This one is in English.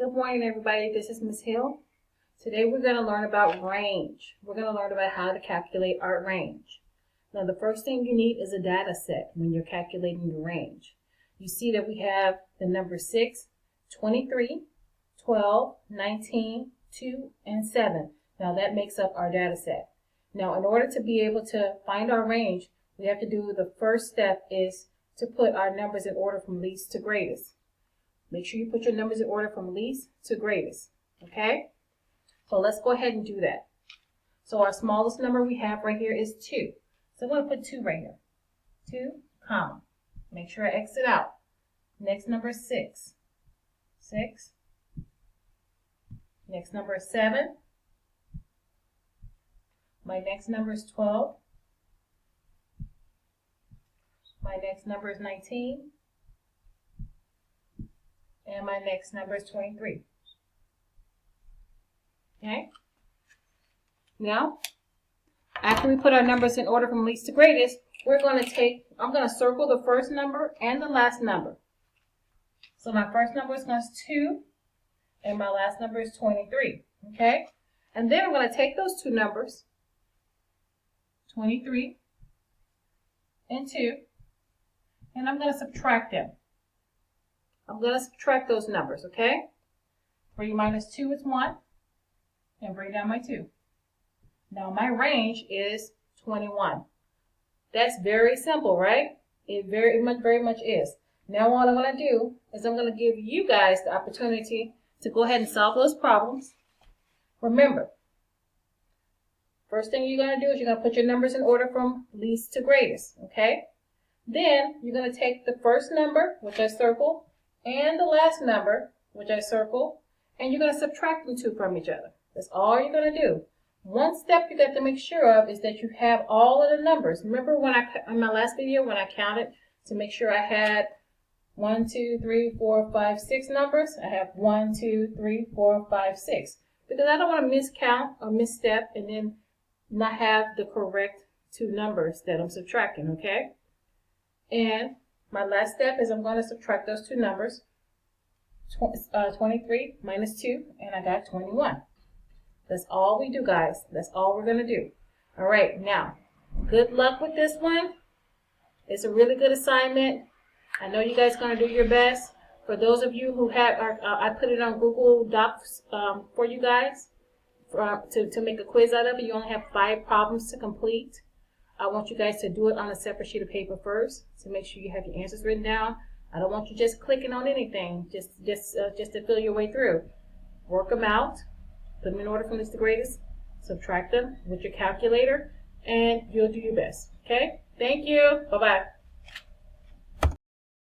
Good morning, everybody. This is Ms. Hill. Today we're going to learn about range. We're going to learn about how to calculate our range. Now, the first thing you need is a data set when you're calculating your range. You see that we have the number 6, 23, 12, 19, 2, and 7. Now, that makes up our data set. Now, in order to be able to find our range, we have to do the first step is to put our numbers in order from least to greatest. Make sure you put your numbers in order from least to greatest, okay? So let's go ahead and do that. So our smallest number we have right here is 2. So I'm going to put 2 right here. 2, comma. Make sure I exit out. Next number is 6. 6. Next number is 7. My next number is 12. My next number is 19. And my next number is 23. Okay? Now, after we put our numbers in order from least to greatest, I'm going to circle the first number and the last number. So my first number is 2, and my last number is 23. Okay? And then I'm going to take those two numbers, 23 and 2, and I'm going to subtract them. I'm going to subtract those numbers, okay? 3 minus 2 is 1, and bring down my 2. Now my range is 21. That's very simple, right? It very much is. Now what I'm going to do is I'm going to give you guys the opportunity to go ahead and solve those problems. Remember, first thing you're going to do is you're going to put your numbers in order from least to greatest, okay? Then you're going to take the first number, which I circled, and the last number, which I circle, and you're going to subtract the two from each other. That's all you're going to do. One step you got to make sure of is that you have all of the numbers. Remember when in my last video when I counted to make sure I had 1, 2, 3, 4, 5, 6 numbers? I have 1, 2, 3, 4, 5, 6. Because I don't want to miscount or misstep and then not have the correct two numbers that I'm subtracting, okay? And my last step is I'm going to subtract those two numbers, 23 minus 2, and I got 21. That's all we do, guys. That's all we're going to do. All right, now, good luck with this one. It's a really good assignment. I know you guys are going to do your best. For those of you who have, I put it on Google Docs for you guys to make a quiz out of it. You only have 5 problems to complete. I want you guys to do it on a separate sheet of paper first to make sure you have your answers written down. I don't want you just clicking on anything just to fill your way through. Work them out, put them in order from least to greatest, subtract them with your calculator, and you'll do your best. Okay? Thank you. Bye-bye.